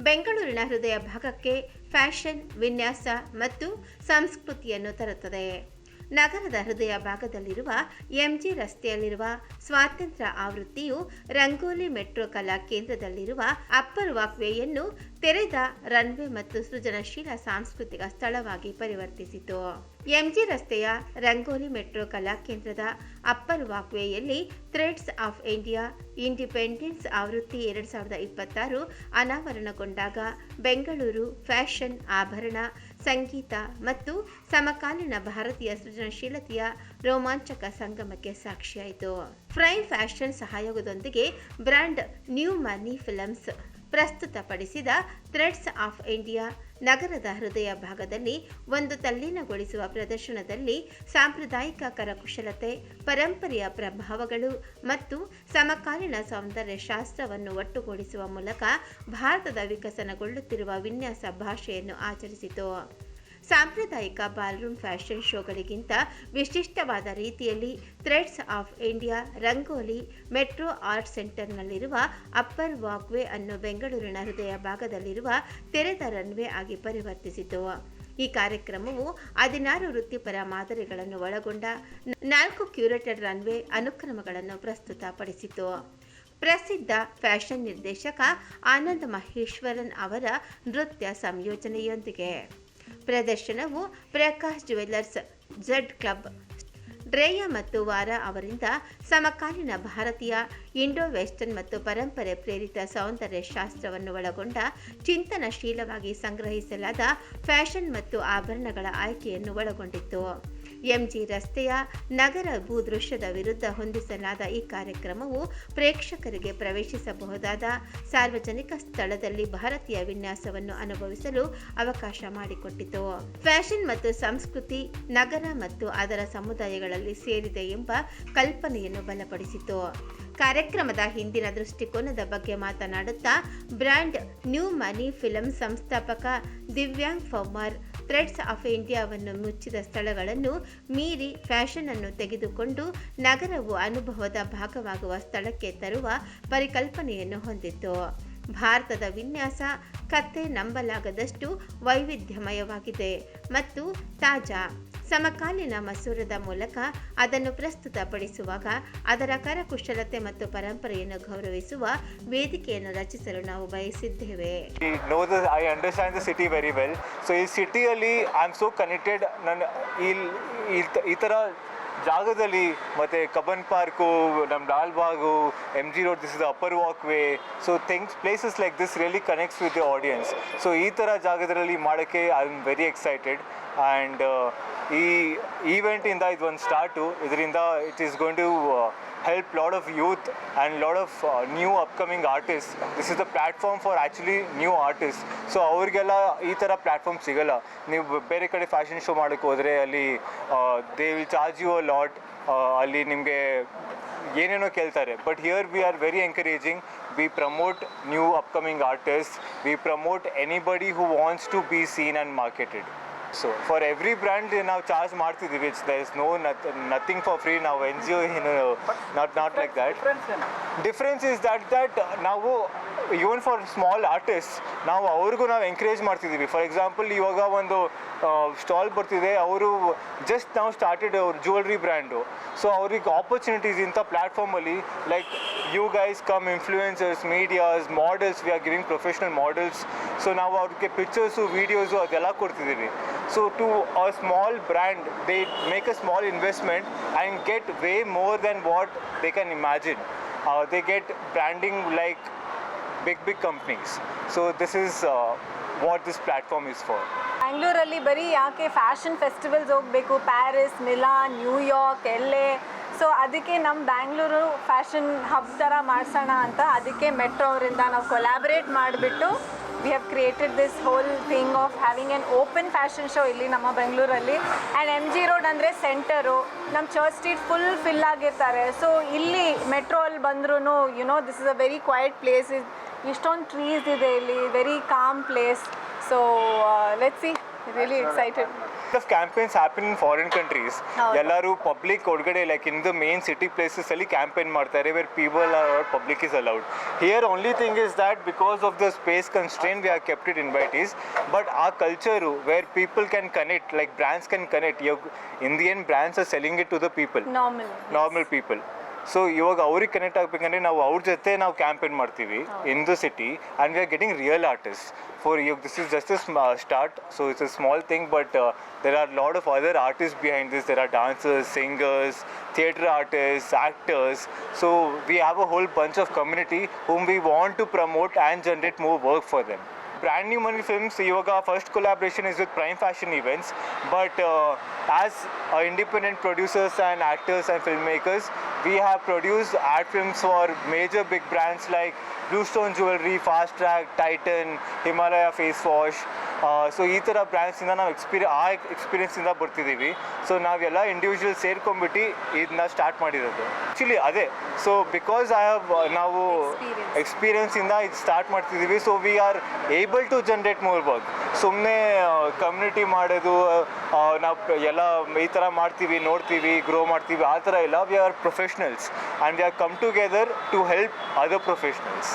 ಬೆಂಗಳೂರಿನ ಹೃದಯ ಭಾಗಕ್ಕೆ ಫ್ಯಾಷನ್, ವಿನ್ಯಾಸ ಮತ್ತು ಸಂಸ್ಕೃತಿಯನ್ನು ತರುತ್ತದೆ. ನಗರದ ಹೃದಯ ಭಾಗದಲ್ಲಿರುವ ಎಂಜಿ ರಸ್ತೆಯಲ್ಲಿರುವ ಸ್ವಾತಂತ್ರ್ಯ ಆವೃತ್ತಿಯು ರಂಗೋಲಿ ಮೆಟ್ರೋ ಕಲಾ ಕೇಂದ್ರದಲ್ಲಿರುವ ಅಪ್ಪರ್ ವಾಕ್ವೇಯನ್ನು ತೆರೆದ ರನ್ವೇ ಮತ್ತು ಸೃಜನಶೀಲ ಸಾಂಸ್ಕೃತಿಕ ಸ್ಥಳವಾಗಿ ಪರಿವರ್ತಿಸಿತು. ಎಂಜಿ ರಸ್ತೆಯ ರಂಗೋಲಿ ಮೆಟ್ರೋ ಕಲಾ ಕೇಂದ್ರದ ಅಪ್ಪರ್ ವಾಕ್ವೇಯಲ್ಲಿ ಥ್ರೆಡ್ಸ್ ಆಫ್ ಇಂಡಿಯಾ ಇಂಡಿಪೆಂಡೆನ್ಸ್ ಆವೃತ್ತಿ 2026 ಅನಾವರಣಗೊಂಡಾಗ ಬೆಂಗಳೂರು ಫ್ಯಾಷನ್, ಆಭರಣ, ಸಂಗೀತ ಮತ್ತು ಸಮಕಾಲೀನ ಭಾರತೀಯ ಸೃಜನಶೀಲತೆಯ ರೋಮಾಂಚಕ ಸಂಗಮಕ್ಕೆ ಸಾಕ್ಷಿಯಾಯಿತು. ಪ್ರೈಮ್ ಫ್ಯಾಷನ್ ಸಹಯೋಗದೊಂದಿಗೆ ಬ್ರ್ಯಾಂಡ್ ನ್ಯೂ ಮನಿ ಫಿಲ್ಮ್ಸ್ ಪ್ರಸ್ತುತಪಡಿಸಿದ ಥ್ರೆಡ್ಸ್ ಆಫ್ ಇಂಡಿಯಾ ನಗರದ ಹೃದಯ ಭಾಗದಲ್ಲಿ ಒಂದು ತಲ್ಲೀನಗೊಳಿಸುವ ಪ್ರದರ್ಶನದಲ್ಲಿ ಸಾಂಪ್ರದಾಯಿಕ ಕರಕುಶಲತೆ, ಪರಂಪರೆಯ ಪ್ರಭಾವಗಳು ಮತ್ತು ಸಮಕಾಲೀನ ಸೌಂದರ್ಯ ಶಾಸ್ತ್ರವನ್ನು ಒಟ್ಟುಗೂಡಿಸುವ ಮೂಲಕ ಭಾರತದ ವಿಕಸನಗೊಳ್ಳುತ್ತಿರುವ ವಿನ್ಯಾಸ ಭಾಷೆಯನ್ನು ಆಚರಿಸಿತು. ಸಾಂಪ್ರದಾಯಿಕ ಬಾಲ್ರೂಮ್ ಫ್ಯಾಷನ್ ಶೋಗಳಿಗಿಂತ ವಿಶಿಷ್ಟವಾದ ರೀತಿಯಲ್ಲಿ threads of India Rangoli metro art ಸೆಂಟರ್ನಲ್ಲಿರುವ ಅಪ್ಪರ್ ವಾಕ್ವೇ ಅನ್ನು ಬೆಂಗಳೂರಿನ ಹೃದಯ ಭಾಗದಲ್ಲಿರುವ ತೆರೆದ ರನ್ವೇ ಆಗಿ ಪರಿವರ್ತಿಸಿತು. ಈ ಕಾರ್ಯಕ್ರಮವು 16 ವೃತ್ತಿಪರ ಮಾದರಿಗಳನ್ನು ಒಳಗೊಂಡ 4 ಕ್ಯೂರೇಟೆಡ್ ರನ್ವೇ ಅನುಕ್ರಮಗಳನ್ನು ಪ್ರಸ್ತುತಪಡಿಸಿತು. ಪ್ರಸಿದ್ಧ ಫ್ಯಾಷನ್ ನಿರ್ದೇಶಕ ಆನಂದ್ ಮಹೇಶ್ವರನ್ ಅವರ ನೃತ್ಯ ಸಂಯೋಜನೆಯೊಂದಿಗೆ ಪ್ರದರ್ಶನವು ಪ್ರಕಾಶ್ ಜ್ಯುವೆಲ್ಲರ್ಸ್, ಝೆಡ್ ಕ್ಲಬ್, ಡ್ರೇಯಾ ಮತ್ತು ವಾರಾ ಅವರಿಂದ ಸಮಕಾಲೀನ ಭಾರತೀಯ, ಇಂಡೋ ವೆಸ್ಟರ್ನ್ ಮತ್ತು ಪರಂಪರೆ ಪ್ರೇರಿತ ಸೌಂದರ್ಯ ಶಾಸ್ತ್ರವನ್ನು ಒಳಗೊಂಡ ಚಿಂತನಶೀಲವಾಗಿ ಸಂಗ್ರಹಿಸಲಾದ ಫ್ಯಾಷನ್ ಮತ್ತು ಆಭರಣಗಳ ಆಯ್ಕೆಯನ್ನು ಒಳಗೊಂಡಿತ್ತು. ಎಂಜಿ ರಸ್ತೆಯ ನಗರ ಭೂದೃಶ್ಯದ ವಿರುದ್ಧ ಹೊಂದಿಸಲಾದ ಈ ಕಾರ್ಯಕ್ರಮವು ಪ್ರೇಕ್ಷಕರಿಗೆ ಪ್ರವೇಶಿಸಬಹುದಾದ ಸಾರ್ವಜನಿಕ ಸ್ಥಳದಲ್ಲಿ ಭಾರತೀಯ ವಿನ್ಯಾಸವನ್ನು ಅನುಭವಿಸಲು ಅವಕಾಶ ಮಾಡಿಕೊಟ್ಟಿತು. ಫ್ಯಾಷನ್ ಮತ್ತು ಸಂಸ್ಕೃತಿ ನಗರ ಮತ್ತು ಅದರ ಸಮುದಾಯಗಳಲ್ಲಿ ಸೇರಿದೆ ಎಂಬ ಕಲ್ಪನೆಯನ್ನು ಬಲಪಡಿಸಿತು. ಕಾರ್ಯಕ್ರಮದ ಹಿಂದಿನ ದೃಷ್ಟಿಕೋನದ ಬಗ್ಗೆ ಮಾತನಾಡುತ್ತಾ ಬ್ರ್ಯಾಂಡ್ ನ್ಯೂ ಮನಿ ಫಿಲ್ಮ್ ಸಂಸ್ಥಾಪಕ ದಿವ್ಯಾಂಗ್ ಫೌಮಾರ್, ಥ್ರೆಡ್ಸ್ ಆಫ್ ಇಂಡಿಯಾವನ್ನು ಮುಚ್ಚಿದ ಸ್ಥಳಗಳನ್ನು ಮೀರಿ ಫ್ಯಾಷನ್ ಅನ್ನು ತೆಗೆದುಕೊಂಡು ನಗರವು ಅನುಭವದ ಭಾಗವಾಗುವ ಸ್ಥಳಕ್ಕೆ ತರುವ ಪರಿಕಲ್ಪನೆಯನ್ನು ಹೊಂದಿತ್ತು. ಭಾರತದ ವಿನ್ಯಾಸ ಕಥೆ ನಂಬಲಾಗದಷ್ಟು ವೈವಿಧ್ಯಮಯವಾಗಿದೆ ಮತ್ತು ತಾಜಾ, ಸಮಕಾಲೀನ ಮಸೂರದ ಮೂಲಕ ಅದನ್ನು ಪ್ರಸ್ತುತಪಡಿಸುವಾಗ ಅದರ ಕರಕುಶಲತೆ ಮತ್ತು ಪರಂಪರೆಯನ್ನು ಗೌರವಿಸುವ ವೇದಿಕೆಯನ್ನು ರಚಿಸಲು ನಾವು ಬಯಸಿದ್ದೇವೆ. I understand the city very well. So ಈ ಸಿಟಿಯಲ್ಲಿ ಐ ಆಮ್ ಸೋ ಕನೆಕ್ಟೆಡ್. ನನ್ನ ಈ ಥರ ಜಾಗದಲ್ಲಿ ಮತ್ತು ಕಬ್ಬನ್ ಪಾರ್ಕು, ನಮ್ಮ Lalbagh, MG road, this is upper walkway. So places like this really connects with the audience. So ಈ ಥರ ಜಾಗದಲ್ಲಿ ಮಾಡೋಕ್ಕೆ I am very excited. And ಈ ಈವೆಂಟಿಂದ ಇದು ಒಂದು ಸ್ಟಾರ್ಟು. ಇದರಿಂದ it is going to help lot of youth and lot of new upcoming artists. This is the platform for actually new artists. So ಅವ್ರಿಗೆಲ್ಲ ಈ ಥರ ಪ್ಲ್ಯಾಟ್ಫಾರ್ಮ್ ಸಿಗಲ್ಲ. ನೀವು ಬೇರೆ ಕಡೆ ಫ್ಯಾಷನ್ ಶೋ ಮಾಡೋಕ್ಕೆ ಹೋದರೆ ಅಲ್ಲಿ they will charge you a lot. ಅಲ್ಲಿ ನಿಮಗೆ ಏನೇನೋ ಕೇಳ್ತಾರೆ. But here we are very encouraging. We promote new upcoming artists. We promote anybody who wants to be seen and marketed. So for every brand ನಾವು charge ಮಾಡ್ತಿದ್ದೀವಿ. there is nothing for free. ನಾವು NGO not like that. Difference is that ನಾವು even for small artists ನಾವು ಅವ್ರಿಗೂ ನಾವು encourage ಮಾಡ್ತಿದ್ದೀವಿ. For example ಇವಾಗ ಒಂದು ಸ್ಟಾಲ್ ಬರ್ತಿದೆ, ಅವರು ಜಸ್ಟ್ ನಾವು ಸ್ಟಾರ್ಟೆಡ್ ಅವ್ರ ಜ್ಯುವೆಲ್ರಿ ಬ್ರ್ಯಾಂಡು. ಸೊ ಅವ್ರಿಗೆ ಆಪರ್ಚುನಿಟೀಸ್ ಇಂಥ ಪ್ಲ್ಯಾಟ್ಫಾರ್ಮಲ್ಲಿ like you guys come, influencers, medias, models, we are giving professional models. So ನಾವು ಅವ್ರಿಗೆ ಪಿಕ್ಚರ್ಸು, ವೀಡಿಯೋಸು ಅದೆಲ್ಲ ಕೊಡ್ತಿದ್ದೀವಿ. So to a small brand, they make a small investment and get way more than what they can imagine. They get branding like big companies. So this is what this platform is for. ಬ್ಯಾಂಗ್ಳೂರಲ್ಲಿ ಬರೀ ಯಾಕೆ fashion festivals ಹೋಗಬೇಕು, Paris, Milan, New York, LA. So ಅದಕ್ಕೆ ನಮ್ಮ Bangalore fashion hub ಥರ ಮಾಡಿಸೋಣ ಅಂತ ಅದಕ್ಕೆ metro ಅವರಿಂದ ನಾವು ಕೊಲ್ಯಾಬ್ರೇಟ್ ಮಾಡಿಬಿಟ್ಟು we have created this whole thing of having an open fashion show ಇಲ್ಲಿ ನಮ್ಮ ಬೆಂಗಳೂರಲ್ಲಿ. ಆ್ಯಂಡ್ MG ರೋಡ್ ಅಂದರೆ ಸೆಂಟರು, ನಮ್ಮ ಚರ್ಚ್ ಸ್ಟ್ರೀಟ್ ಫುಲ್ ಫಿಲ್ ಆಗಿರ್ತಾರೆ. ಸೊ ಇಲ್ಲಿ ಮೆಟ್ರೋ ಅಲ್ಲಿ ಬಂದ್ರೂ this is a very quiet place. ಇಷ್ಟೊಂದು ಟ್ರೀಸ್ ಇದೆ ಇಲ್ಲಿ, very calm place. So let's see, really excited. Of campaigns happen in foreign countries. ಹೌದು. ಎಲ್ಲರೂ ಪಬ್ಲಿಕ್ ಒಳಗಡೆ like in the main city places ಅಲ್ಲಿ ಕ್ಯಾಂಪೇನ್ ಮಾಡ್ತಾರೆ where people are public is allowed. Here only thing is that because of the space constrain we are kept it invitees, but ಆ culture where people can connect, like brands can connect. In the end brands are selling it to the people, normal people. So ಇವಾಗ ಅವ್ರಿಗೆ connect ಆಗಬೇಕಂದ್ರೆ ನಾವು ಅವ್ರ ಜೊತೆ ನಾವು campaign ಮಾಡ್ತೀವಿ in the city and we are getting real artist. For ಇವಾಗ this is just a start, so it's a small thing, but there are a lot of other artists behind this. There are dancers, singers, theatre artists, actors. So we have a whole bunch of community whom we want to promote and generate more work for them. Brand New Money Films, Yoga first collaboration is with Prime Fashion Events, but as independent producers and actors and filmmakers, we have produced ad films for major big brands like Bluestone Jewelry, Fast Track, Titan, Himalaya Face Wash. So ಈ ಥರ ಬ್ರ್ಯಾಂಡ್ಸಿಂದ ನಾವು ಎಕ್ಸ್ಪೀರಿಯನ್ಸಿಂದ ಬರ್ತಿದ್ದೀವಿ. So ನಾವೆಲ್ಲ individual ಸೇರ್ಕೊಂಡ್ಬಿಟ್ಟು ಇದನ್ನ start ಮಾಡಿರೋದು actually ಅದೇ. So because ನಾವು ಎಕ್ಸ್ಪೀರಿಯನ್ಸಿಂದ ಇದು ಸ್ಟಾರ್ಟ್ ಮಾಡ್ತಿದ್ದೀವಿ, so we are able to generate more work. ಸುಮ್ಮನೆ ಕಮ್ಯುನಿಟಿ ಮಾಡೋದು, ನಾವು ಎಲ್ಲ ಈ ಥರ ಮಾಡ್ತೀವಿ, ನೋಡ್ತೀವಿ, ಗ್ರೋ ಮಾಡ್ತೀವಿ, ಆ ಥರ ಇಲ್ಲ. We are professionals and we are come together to help other professionals.